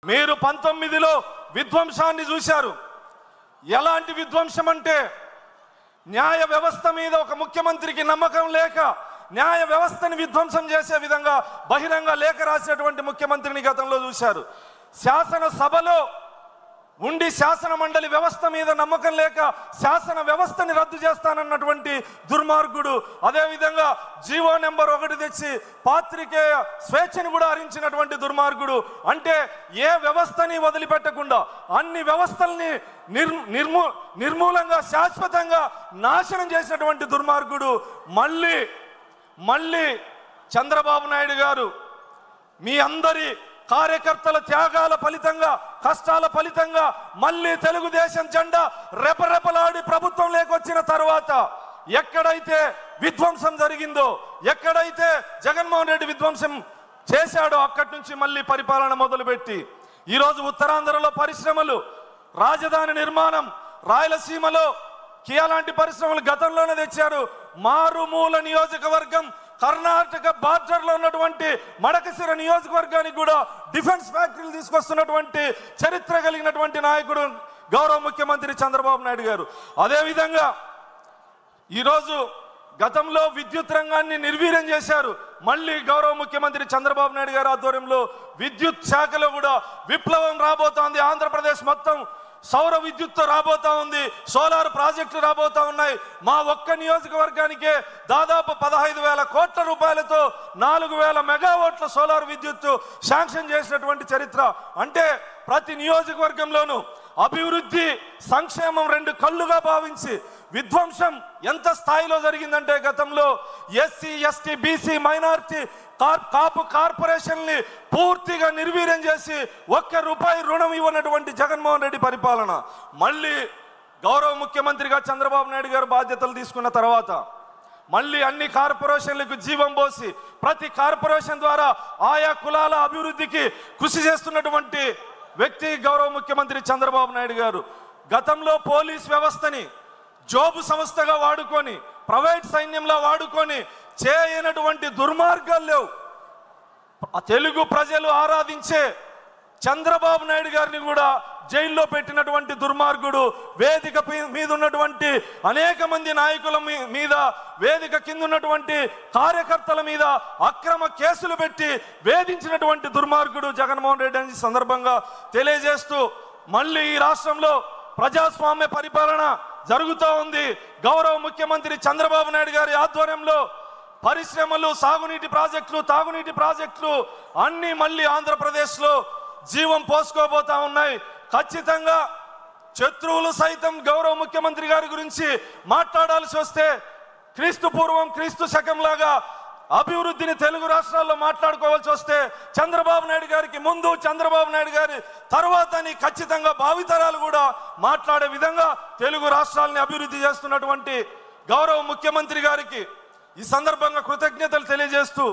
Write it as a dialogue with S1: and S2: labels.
S1: మీరు 19లో విధ్వంసాన్ని చూశారు. ఎలాంటి విధ్వంసం అంటే న్యాయ వ్యవస్థ మీద ఒక ముఖ్యమంత్రికి నమ్మకం లేక న్యాయ వ్యవస్థని విధ్వంసం చేసే విధంగా బహిరంగ లేఖ రాసినటువంటి ముఖ్యమంత్రిని గతంలో చూశారు. శాసన సభలో ఉండి శాసన మండలి వ్యవస్థ మీద నమ్మకం లేక శాసన వ్యవస్థని రద్దు చేస్తానన్నటువంటి దుర్మార్గుడు. అదేవిధంగా జీవో నెంబర్ 1 తెచ్చి పాత్రికేయ స్వేచ్ఛను కూడా హరించినటువంటి దుర్మార్గుడు. అంటే ఏ వ్యవస్థని వదిలిపెట్టకుండా అన్ని వ్యవస్థల్ని నిర్మూలంగా శాశ్వతంగా నాశనం చేసినటువంటి దుర్మార్గుడు. మళ్ళీ చంద్రబాబు నాయుడు గారు మీ అందరి కార్యకర్తల త్యాగాల ఫలితంగా కష్టాల ఫలితంగా మళ్ళీ తెలుగుదేశం జెండా రెపరెపలాడి ప్రభుత్వం లేకొచ్చిన తర్వాత ఎక్కడైతే విధ్వంసం జరిగిందో, ఎక్కడైతే జగన్మోహన్ రెడ్డి విధ్వంసం చేశాడో అక్కడి నుంచి మళ్ళీ పరిపాలన మొదలుపెట్టి ఈరోజు ఉత్తరాంధ్రలో పరిశ్రమలు, రాజధాని నిర్మాణం, రాయలసీమలో కియా లాంటి పరిశ్రమలు గతంలోనే తెచ్చారు. మారుమూల నియోజకవర్గం కర్ణాటక బార్డర్లో ఉన్నటువంటి మడకశిర నియోజకవర్గానికి కూడా డిఫెన్స్ ఫ్యాక్టరీలు తీసుకొస్తున్నటువంటి చరిత్ర కలిగినటువంటి నాయకుడు గౌరవ ముఖ్యమంత్రి చంద్రబాబు నాయుడు గారు. అదేవిధంగా ఈరోజు గతంలో విద్యుత్ రంగాన్ని నిర్వీర్యం చేశారు. మళ్ళీ గౌరవ ముఖ్యమంత్రి చంద్రబాబు నాయుడు గారి ఆధ్వర్యంలో విద్యుత్ శాఖలో కూడా విప్లవం రాబోతోంది. ఆంధ్రప్రదేశ్ మొత్తం సౌర విద్యుత్ రాబోతా ఉంది, సోలార్ ప్రాజెక్టులు రాబోతా ఉన్నాయి. మా ఒక్క నియోజకవర్గానికే దాదాపు 15,000 కోట్ల రూపాయలతో 4,000 మెగావాట్ల సోలార్ విద్యుత్ శాంక్షన్ చేసినటువంటి చరిత్ర. అంటే ప్రతి నియోజకవర్గంలోనూ అభివృద్ధి సంక్షేమం 2 కళ్ళుగా భావించి విధ్వంసం ఎంత స్థాయిలో జరిగిందంటే గతంలో ఎస్సీ ఎస్టీ బీసీ మైనారిటీ కాపు కార్పొరేషన్ని పూర్తిగా నిర్వీర్యం చేసి ₹1 రుణం ఇవ్వనటువంటి జగన్మోహన్ రెడ్డి పరిపాలన. మళ్ళీ గౌరవ ముఖ్యమంత్రిగా చంద్రబాబు నాయుడు గారు బాధ్యతలు తీసుకున్న తర్వాత మళ్ళీ అన్ని కార్పొరేషన్లకు జీవం పోసి ప్రతి కార్పొరేషన్ ద్వారా ఆయా కులాల అభివృద్ధికి కృషి చేస్తున్నటువంటి వ్యక్తి గౌరవ ముఖ్యమంత్రి చంద్రబాబు నాయుడు గారు. గతంలో పోలీస్ వ్యవస్థని జోబు సంస్థగా వాడుకొని ప్రైవేట్ సైన్యంలో వాడుకొని చేయనటువంటి దుర్మార్గాలు లేవు. తెలుగు ప్రజలు ఆరాధించే చంద్రబాబు నాయుడు గారిని కూడా జైల్లో పెట్టినటువంటి దుర్మార్గుడు. వేదిక మీద ఉన్నటువంటి అనేక మంది నాయకుల మీద, వేదిక కింద ఉన్నటువంటి కార్యకర్తల మీద అక్రమ కేసులు పెట్టి వేధించినటువంటి దుర్మార్గుడు జగన్మోహన్ రెడ్డి అని సందర్భంగా తెలియజేస్తూ మళ్ళీ ఈ రాష్ట్రంలో ప్రజాస్వామ్య పరిపాలన జరుగుతూ ఉంది. గౌరవ ముఖ్యమంత్రి చంద్రబాబు నాయుడు గారి ఆధ్వర్యంలో పరిశ్రమలు, సాగునీటి ప్రాజెక్టులు, తాగునీటి ప్రాజెక్టులు అన్నీ మళ్ళీ ఆంధ్రప్రదేశ్లో జీవం పోసుకోబోతా ఉన్నాయి. ఖచ్చితంగా శత్రువులు సైతం గౌరవ ముఖ్యమంత్రి గారి గురించి మాట్లాడాల్సి వస్తే క్రీస్తు పూర్వం క్రీస్తు శకం లాగా అభివృద్ధిని తెలుగు రాష్ట్రాల్లో మాట్లాడుకోవాల్సి వస్తే చంద్రబాబు నాయుడు గారికి ముందు, చంద్రబాబు నాయుడు గారి తర్వాత ఖచ్చితంగా భావితరాలు కూడా మాట్లాడే విధంగా తెలుగు రాష్ట్రాలని అభివృద్ధి చేస్తున్నటువంటి గౌరవ ముఖ్యమంత్రి గారికి ఈ సందర్భంగా కృతజ్ఞతలు తెలియజేస్తూ